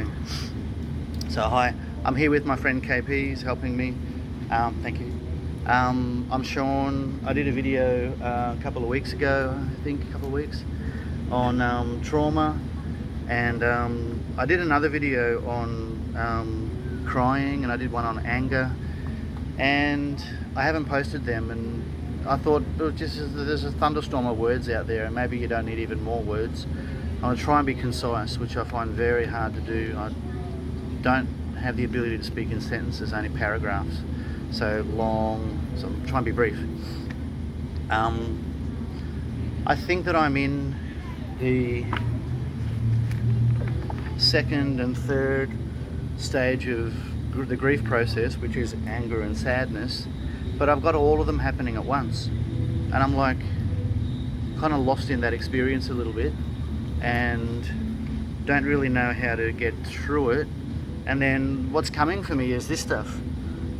Okay. So hi, I'm here with my friend KP. He's helping me. Thank you. I'm Shawn. I did a video a couple of weeks ago, I think a couple of weeks, on trauma, and I did another video on crying, and I did one on anger, and I haven't posted them. And I thought, oh, there's a thunderstorm of words out there, and maybe you don't need even more words. I'm going to try and be concise, which I find very hard to do. I don't have the ability to speak in sentences, only paragraphs. So long, so I'm trying to be brief. I think that I'm in the second and third stage of the grief process, which is anger and sadness, but I've got all of them happening at once. And I'm like kind of lost in that experience a little bit, and don't really know how to get through it. And then what's coming for me is this stuff,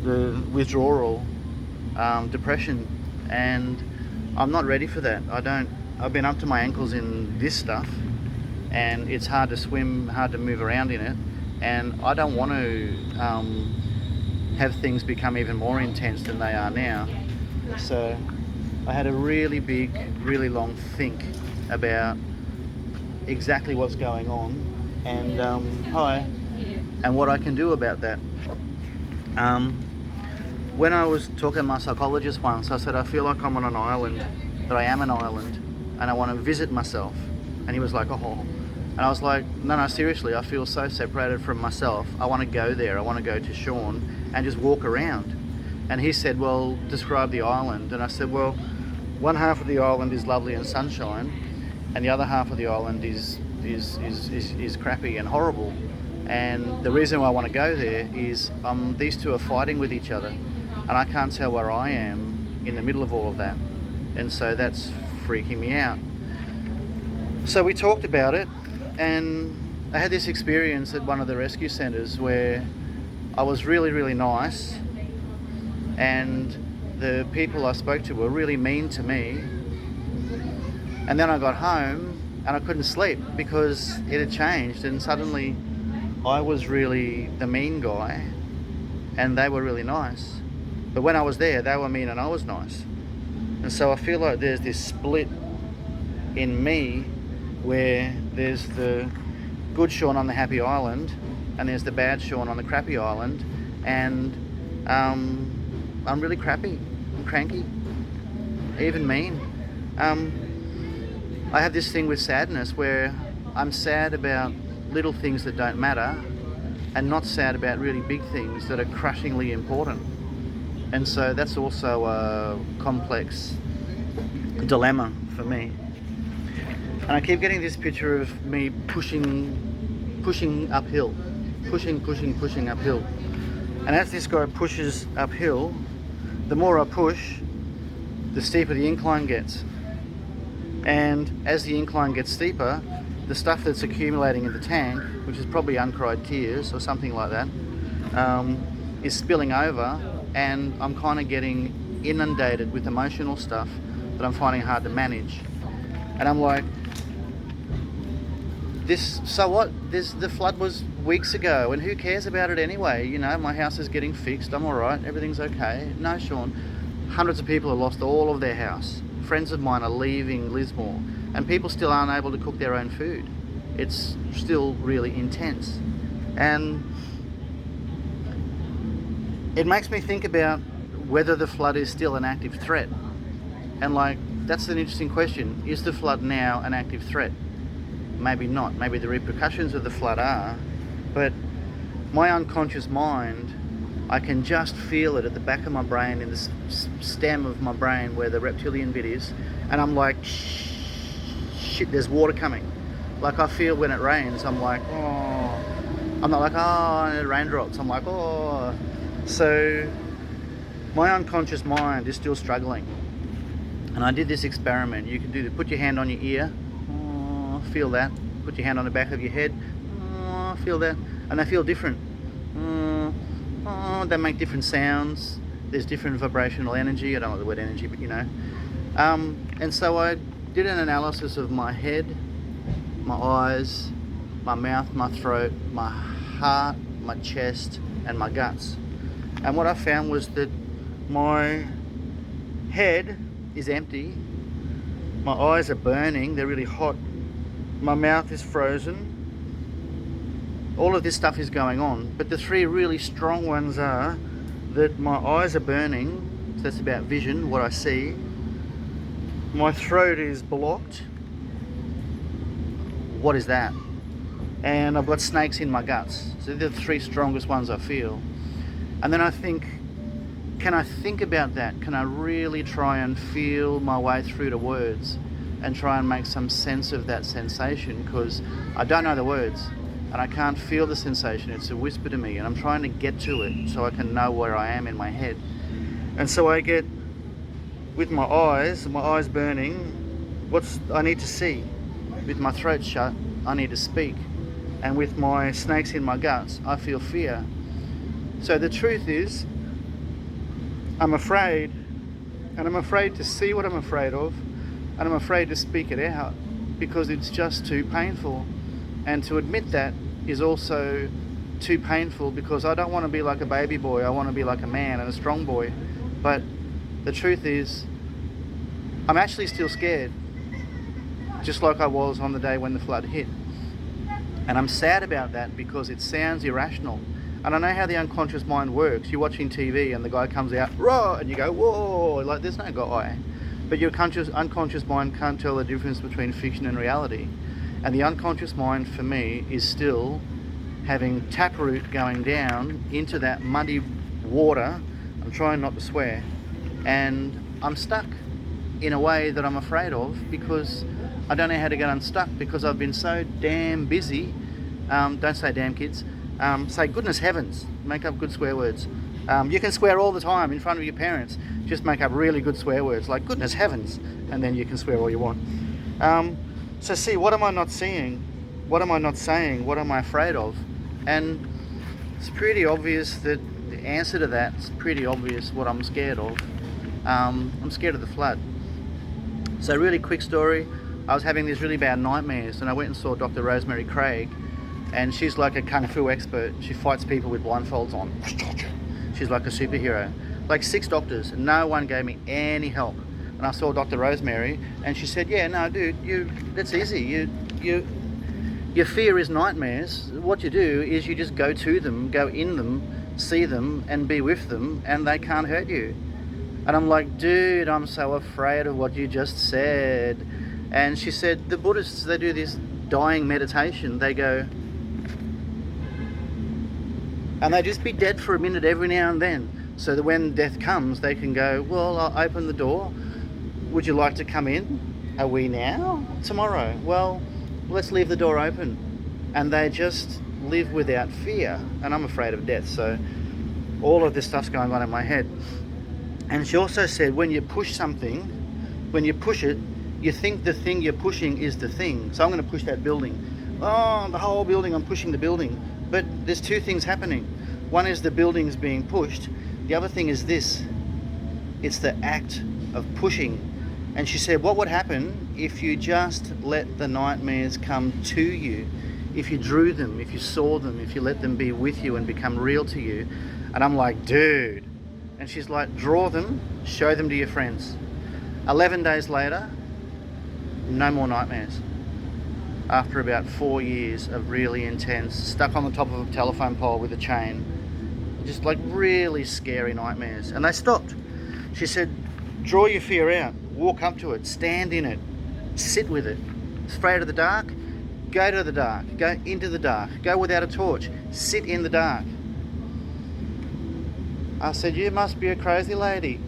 the withdrawal, depression, and I'm not ready for that. I've been up to my ankles in this stuff, and it's hard to swim, hard to move around in it, and I don't want to have things become even more intense than they are now. So I had a really big, really long think about exactly what's going on, and and what I can do about that. When I was talking to my psychologist once, I said I feel like I'm on an island, that I am an island, and I want to visit myself. And he was like, oh. And I was like, no, seriously, I feel so separated from myself. I want to go there. I want to go to Shawn and just walk around. And he said, well, describe the island. And I said, well, one half of the island is lovely and sunshine, and the other half of the island is crappy and horrible. And the reason why I want to go there is these two are fighting with each other, and I can't tell where I am in the middle of all of that, and so that's freaking me out. So we talked about it, and I had this experience at one of the rescue centres where I was really, really nice, and the people I spoke to were really mean to me. And then I got home and I couldn't sleep because it had changed, and suddenly I was really the mean guy and they were really nice. But when I was there, they were mean and I was nice. And so I feel like there's this split in me where there's the good Shawn on the happy island and there's the bad Shawn on the crappy island, and I'm really crappy, I'm cranky, even mean. I have this thing with sadness where I'm sad about little things that don't matter and not sad about really big things that are crushingly important. And so that's also a complex dilemma for me. And I keep getting this picture of me pushing uphill, pushing uphill. And as this guy pushes uphill, the more I push, the steeper the incline gets. And as the incline gets steeper, the stuff that's accumulating in the tank, which is probably uncried tears or something like that, is spilling over, and I'm kind of getting inundated with emotional stuff that I'm finding hard to manage. And I'm like, so what? The flood was weeks ago, and who cares about it anyway? You know, my house is getting fixed, I'm all right, everything's okay. No, Shawn, hundreds of people have lost all of their house. Friends of mine are leaving Lismore, and people still aren't able to cook their own food. It's still really intense. And it makes me think about whether the flood is still an active threat. And like, that's an interesting question. Is the flood now an active threat? Maybe not. Maybe the repercussions of the flood are. But my unconscious mind, I can just feel it at the back of my brain, in the stem of my brain where the reptilian bit is, and I'm like, shit, there's water coming. Like I feel when it rains, I'm like, oh. I'm not like, oh, raindrops. I'm like, oh. So my unconscious mind is still struggling. And I did this experiment. You can do put your hand on your ear, oh, feel that. Put your hand on the back of your head, oh, feel that. And they feel different. Oh, they make different sounds. There's different vibrational energy. I don't know the word energy, but you know. And so I did an analysis of my head, my eyes, my mouth, my throat, my heart, my chest, and my guts. And what I found was that my head is empty, my eyes are burning, they're really hot, my mouth is frozen. All of this stuff is going on, but the three really strong ones are that my eyes are burning, so that's about vision, what I see. My throat is blocked. What is that? And I've got snakes in my guts. So they're the three strongest ones I feel. And then I think, can I think about that? Can I really try and feel my way through to words and try and make some sense of that sensation? Because I don't know the words and I can't feel the sensation. It's a whisper to me and I'm trying to get to it so I can know where I am in my head. And so I get, with my eyes burning, I need to see. With my throat shut, I need to speak. And with my snakes in my guts, I feel fear. So the truth is, I'm afraid, and I'm afraid to see what I'm afraid of, and I'm afraid to speak it out because it's just too painful. And to admit that is also too painful because I don't want to be like a baby boy, I want to be like a man and a strong boy. But the truth is, I'm actually still scared, just like I was on the day when the flood hit. And I'm sad about that because it sounds irrational. And I know how the unconscious mind works. You're watching TV and the guy comes out, raw, and you go, whoa, like there's no guy. But your unconscious mind can't tell the difference between fiction and reality. And the unconscious mind for me is still having taproot going down into that muddy water. I'm trying not to swear. And I'm stuck in a way that I'm afraid of because I don't know how to get unstuck because I've been so damn busy. Don't say damn, kids. Say goodness heavens. Make up good swear words. You can swear all the time in front of your parents. Just make up really good swear words like goodness heavens, and then you can swear all you want. So see, what am I not seeing? What am I not saying? What am I afraid of? And it's pretty obvious that the answer to that is pretty obvious what I'm scared of. I'm scared of the flood. So really quick story, I was having these really bad nightmares and I went and saw Dr. Rosemary Craig, and she's like a kung fu expert. She fights people with blindfolds on. She's like a superhero. Like 6 doctors and no one gave me any help. And I saw Dr. Rosemary and she said, yeah, no dude, that's easy. Your fear is nightmares. What you do is you just go to them, go in them, see them and be with them, and they can't hurt you. And I'm like, dude, I'm so afraid of what you just said. And she said, the Buddhists, they do this dying meditation. They go, and they just be dead for a minute every now and then. So that when death comes, they can go, well, I'll open the door. Would you like to come in? Are we now? Tomorrow? Well, let's leave the door open. And they just live without fear. And I'm afraid of death. So all of this stuff's going on in my head. And she also said, when you push something, when you push it, you think the thing you're pushing is the thing. So I'm going to push that building. Oh, the whole building, I'm pushing the building. But there's 2 things happening. One is the building's being pushed. The other thing is this. It's the act of pushing. And she said, what would happen if you just let the nightmares come to you? If you drew them, if you saw them, if you let them be with you and become real to you. And I'm like, dude. And she's like, draw them, show them to your friends. 11 days later, no more nightmares. After about 4 years of really intense, stuck on the top of a telephone pole with a chain, just like really scary nightmares. And they stopped. She said, draw your fear out, walk up to it, stand in it, sit with it. Afraid of the dark? Go to the dark, go into the dark, go without a torch, sit in the dark. I said, you must be a crazy lady.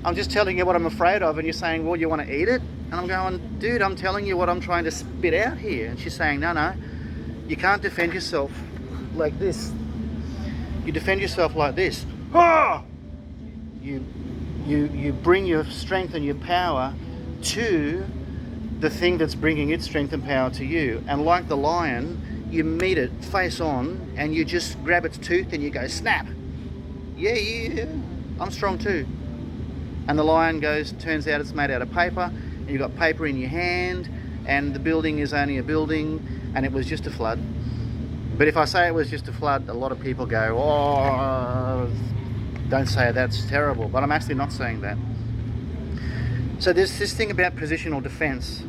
I'm just telling you what I'm afraid of and you're saying, well, you want to eat it? And I'm going, dude, I'm telling you what I'm trying to spit out here. And she's saying, no, you can't defend yourself like this. You defend yourself like this. Ah! You bring your strength and your power to the thing that's bringing its strength and power to you. And like the lion, you meet it face on and you just grab its tooth and you go, snap. Yeah, I'm strong too. And the lion goes, turns out it's made out of paper, and you've got paper in your hand, and the building is only a building and it was just a flood. But if I say it was just a flood, a lot of people go, oh, don't say that's terrible. But I'm actually not saying that. So there's this thing about positional defense.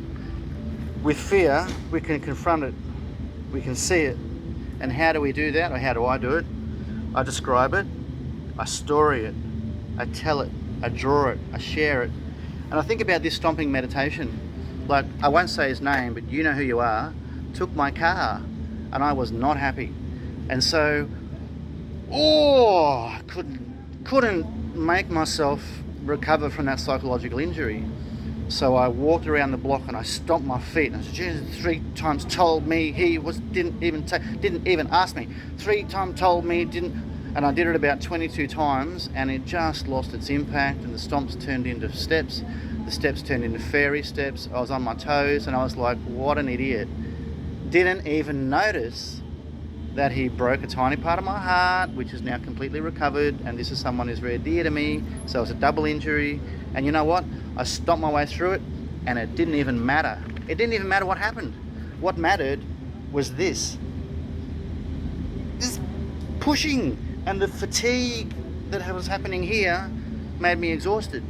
With fear, we can confront it, we can see it. And how do we do that, or how do I do it? I describe it, I story it, I tell it, I draw it, I share it. And I think about this stomping meditation. Like, I won't say his name, but you know who you are, took my car, and I was not happy. And so, I couldn't make myself recover from that psychological injury. So I walked around the block and I stomped my feet, and I said, Jesus, 3 times told me didn't even ask me. 3 times told me, didn't. And I did it about 22 times, and it just lost its impact, and the stomps turned into steps. The steps turned into fairy steps. I was on my toes, and I was like, what an idiot. Didn't even notice that he broke a tiny part of my heart, which is now completely recovered, and this is someone who's very dear to me, so it was a double injury. And you know what? I stomped my way through it, and it didn't even matter. It didn't even matter what happened. What mattered was this pushing, and the fatigue that was happening here made me exhausted.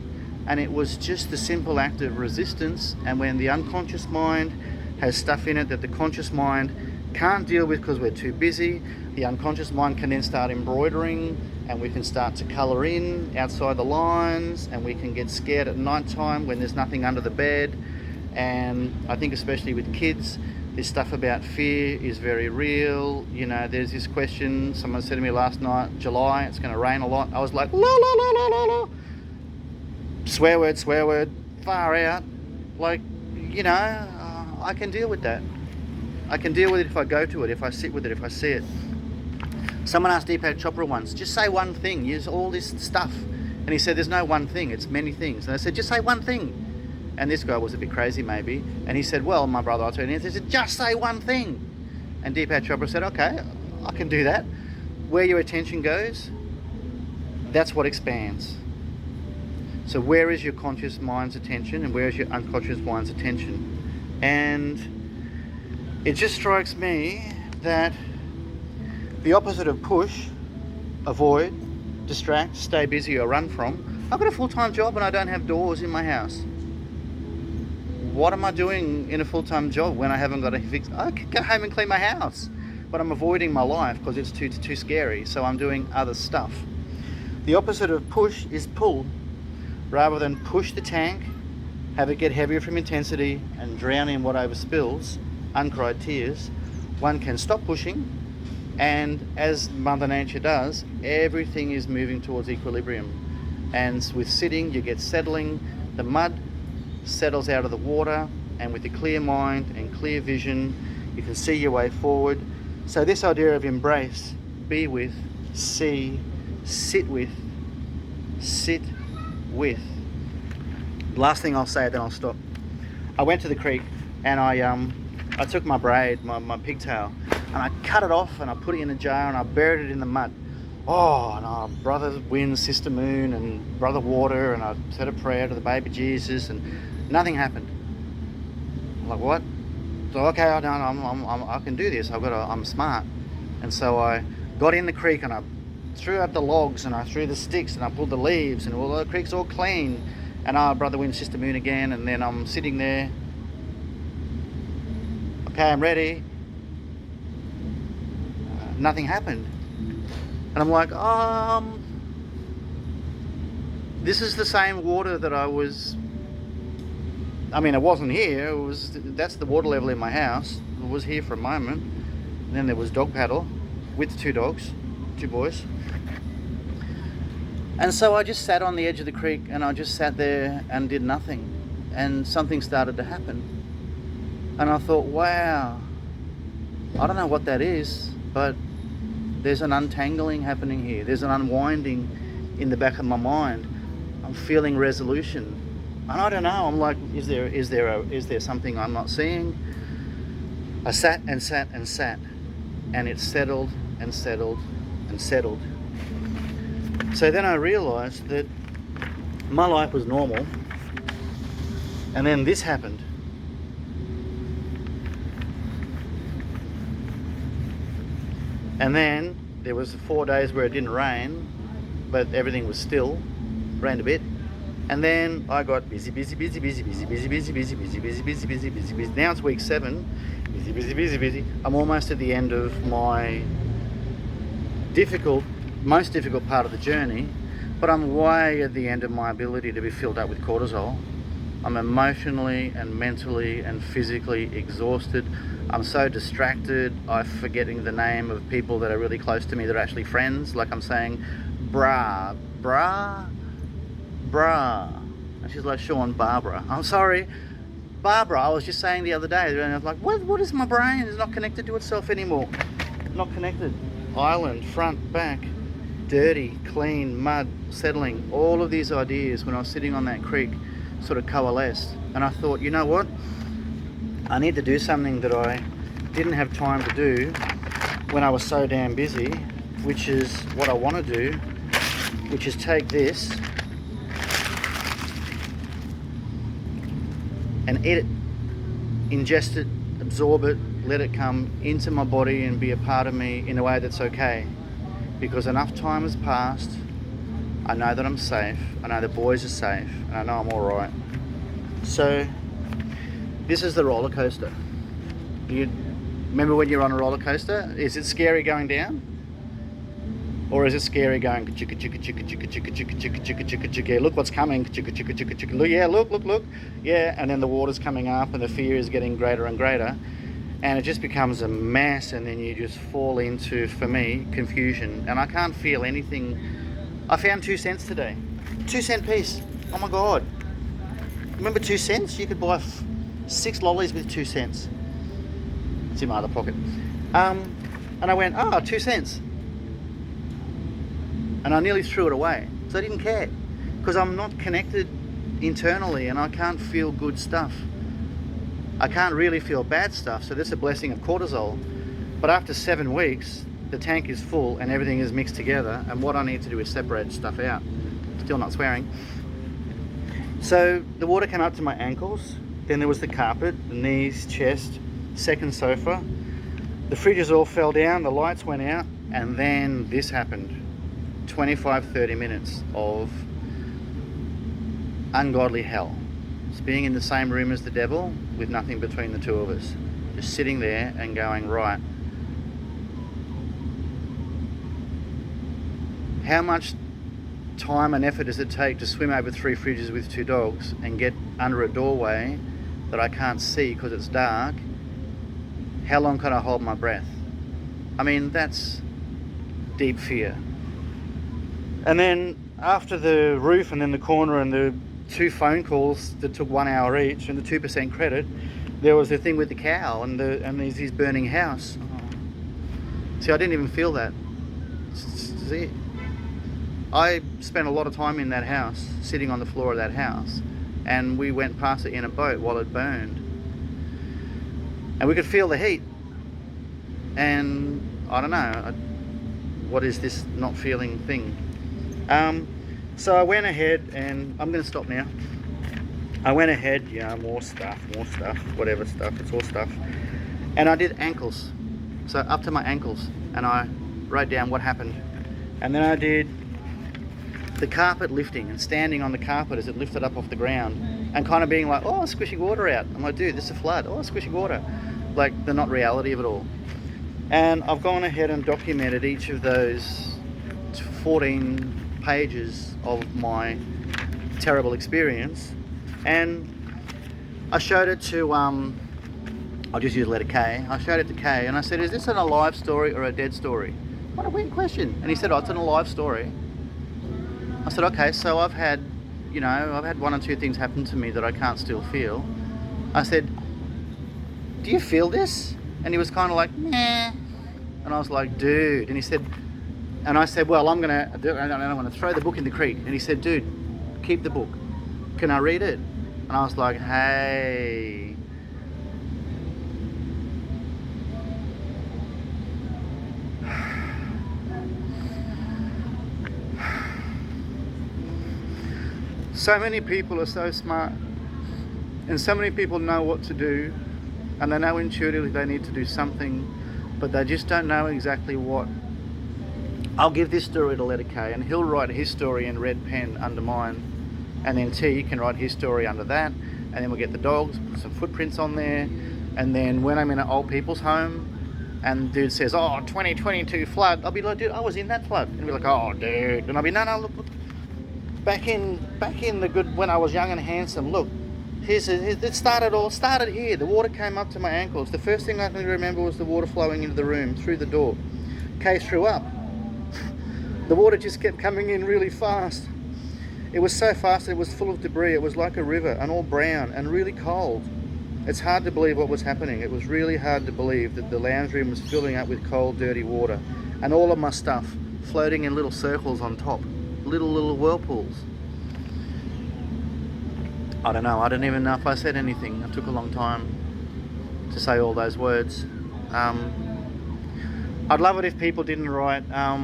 And it was just the simple act of resistance. And when the unconscious mind has stuff in it that the conscious mind can't deal with because we're too busy, the unconscious mind can then start embroidering, and we can start to colour in outside the lines, and we can get scared at night time when there's nothing under the bed. And I think especially with kids, this stuff about fear is very real. You know, there's this question, someone said to me last night, July, it's going to rain a lot. I was like, la la la la la la. Swear word, far out. Like, you know, I can deal with that. I can deal with it if I go to it, if I sit with it, if I see it. Someone asked Deepak Chopra once, just say one thing, use all this stuff. And he said, there's no one thing, it's many things. And I said, just say one thing. And this guy was a bit crazy maybe. And he said, well, my brother, I'll tell you. He said, just say one thing. And Deepak Chopra said, okay, I can do that. Where your attention goes, that's what expands. So where is your conscious mind's attention, and where is your unconscious mind's attention? And it just strikes me that the opposite of push, avoid, distract, stay busy or run from, I've got a full-time job and I don't have doors in my house. What am I doing in a full-time job when I haven't got a fix? I could go home and clean my house, but I'm avoiding my life because it's too scary, so I'm doing other stuff. The opposite of push is pull. Rather than push the tank, have it get heavier from intensity and drown in what overspills, uncried tears, one can stop pushing, and as Mother Nature does, everything is moving towards equilibrium. And with sitting, you get settling, the mud settles out of the water, and with a clear mind and clear vision, you can see your way forward. So this idea of embrace, be with, see, sit with. Last thing I'll say, then I'll stop. I went to the creek and I took my braid, my pigtail, and I cut it off and I put it in a jar and I buried it in the mud. Oh, and I brother wind, sister moon, and brother water, and I said a prayer to the baby Jesus, and nothing happened. I'm like, what? So okay, I can do this. I'm smart. And so I got in the creek and I threw out the logs and I threw the sticks and I pulled the leaves, and the creek's all clean. And brother wind, sister moon again, and then I'm sitting there. Okay, I'm ready. Nothing happened. And I'm like, this is the same water that I was, it wasn't here, that's the water level in my house. It was here for a moment. And then there was dog paddle with 2 dogs, 2 boys. And so I just sat on the edge of the creek and I just sat there and did nothing. And something started to happen. And I thought, wow, I don't know what that is, but there's an untangling happening here. There's an unwinding in the back of my mind. I'm feeling resolution. And I don't know, I'm like, is there something I'm not seeing? I sat and sat and sat, and it settled and settled and settled. So then I realised that my life was normal, and then this happened. And then there was 4 days where it didn't rain, but everything was still, rained a bit. And then I got busy. Now it's week 7, busy. I'm almost at the end of my most difficult part of the journey, but I'm way at the end of my ability to be filled up with cortisol. I'm emotionally and mentally and physically exhausted. I'm so distracted, I'm forgetting the name of people that are really close to me that are actually friends. Like I'm saying, brah. And she's like, Shawn, Barbara. I'm sorry, Barbara. I was just saying the other day, and I was like, what is my brain? It's not connected to itself anymore. Not connected. Island, front, back, dirty, clean, mud, settling. All of these ideas when I was sitting on that creek sort of coalesced. And I thought, you know what? I need to do something that I didn't have time to do when I was so damn busy, which is what I want to do, which is take this and eat it, ingest it, absorb it, let it come into my body and be a part of me in a way that's okay. Because enough time has passed, I know that I'm safe, I know the boys are safe, and I know I'm alright. So, this is the roller coaster. You remember when you're on a roller coaster? Is it scary going down? Or is it scary going chicka chicka chicka chicka chicka chicka chicka chicka chicka chicka? Look what's coming, chicka chicka chicka chicka. Look, yeah, look, yeah. And then the water's coming up, and the fear is getting greater and greater, and it just becomes a mess. And then you just fall into, for me, confusion. And I can't feel anything. I found 2 cents today, 2 cent piece. Oh my god! Remember 2 cents? You could buy 6 lollies with 2 cents. It's in my other pocket. And I went, 2 cents. And I nearly threw it away, so I didn't care, because I'm not connected internally and I can't feel good stuff. I can't really feel bad stuff, so this is a blessing of cortisol. But after 7 weeks, the tank is full and everything is mixed together, and what I need to do is separate stuff out. Still not swearing. So the water came up to my ankles, then there was the carpet, the knees, chest, second sofa. The fridges all fell down, the lights went out, and then this happened. 25-30 minutes of ungodly hell. It's being in the same room as the devil with nothing between the two of us. Just sitting there and going, right, how much time and effort does it take to swim over 3 fridges with 2 dogs and get under a doorway that I can't see because it's dark? How long can I hold my breath? I mean, that's deep fear. And then after the roof and then the corner and the 2 phone calls that took 1 hour each and the 2% credit, there was the thing with the cow and there's his burning house. See, I didn't even feel that. See, I spent a lot of time in that house, sitting on the floor of that house, and we went past it in a boat while it burned. And we could feel the heat. And I don't know, what is this not feeling thing? So I went ahead, and I'm going to stop now. I went ahead, more stuff, whatever stuff, it's all stuff. And I did ankles, so up to my ankles, and I wrote down what happened. And then I did the carpet lifting and standing on the carpet as it lifted up off the ground and kind of being like, oh, squishing water out. I'm like, dude, this is a flood. Oh, squishing water. Like the not reality of it all. And I've gone ahead and documented each of those 14 pages of my terrible experience, and I showed it to I'll just use letter K. I showed it to K and I said, is this an alive story or a dead story? What a weird question. And he said, oh, it's an alive story. I said, okay, so I've had 1 or 2 things happen to me that I can't still feel. I said, do you feel this? And he was kind of like, nah. And I was like, dude. And he said, and I said, well, I'm going to throw the book in the creek. And he said, dude, keep the book. Can I read it? And I was like, hey. So many people are so smart, and so many people know what to do, and they know intuitively they need to do something, but they just don't know exactly what. I'll give this story to Letter K, and he'll write his story in red pen under mine, and then T can write his story under that, and then we'll get the dogs, put some footprints on there, and then when I'm in an old people's home and dude says, oh, 2022 flood, I'll be like, dude, I was in that flood. And he'll be like, oh, dude. And I'll be, no, look, back in the good, when I was young and handsome, look, it started here. The water came up to my ankles. The first thing I can remember was the water flowing into the room through the door. Kay threw up. The water just kept coming in really fast. It was so fast it was full of debris. It was like a river and all brown and really cold. It's hard to believe what was happening. It was really hard to believe that the lounge room was filling up with cold, dirty water and all of my stuff floating in little circles on top, little whirlpools. I don't know. I don't even know if I said anything. It took a long time to say all those words. I'd love it if people didn't write. I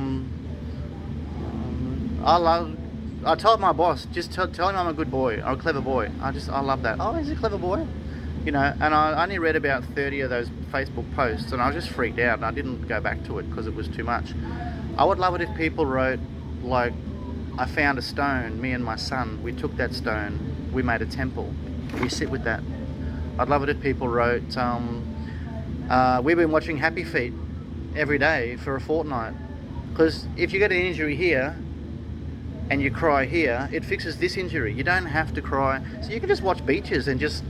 told my boss, just tell him I'm a good boy or a clever boy. I love that. Oh, he's a clever boy. You know, and I only read about 30 of those Facebook posts and I was just freaked out and I didn't go back to it because it was too much. I would love it if people wrote, like, I found a stone, me and my son, we took that stone, we made a temple, we sit with that. I'd love it if people wrote, we've been watching Happy Feet every day for a fortnight. Because if you get an injury here, and you cry here, it fixes this injury. You don't have to cry. So you can just watch beaches and just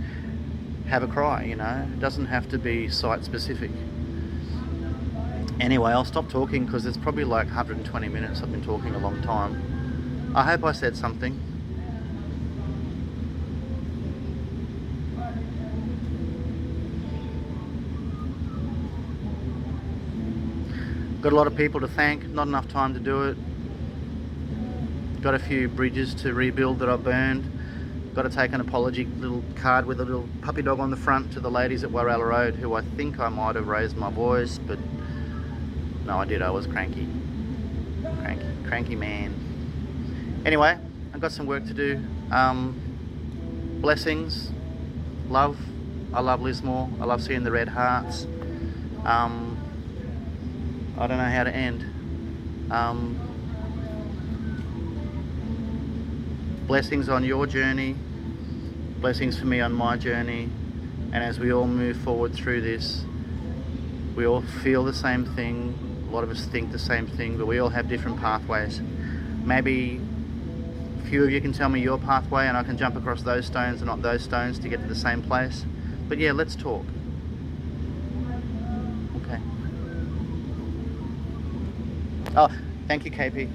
have a cry, you know. It doesn't have to be site specific. Anyway, I'll stop talking because it's probably like 120 minutes. I've been talking a long time. I hope I said something. Got a lot of people to thank, not enough time to do it. Got a few bridges to rebuild that I burned. Got to take an apology little card with a little puppy dog on the front to the ladies at Warrella Road, who I think I might have raised my voice, but no, I did. I was cranky man. Anyway, I've got some work to do. Blessings, love. I love Lismore. I love seeing the red hearts. I don't know how to end. Blessings on your journey, blessings for me on my journey, and as we all move forward through this, we all feel the same thing, a lot of us think the same thing, but we all have different pathways. Maybe a few of you can tell me your pathway and I can jump across those stones and not those stones to get to the same place. But yeah, let's talk. Okay. Oh, thank you, KP.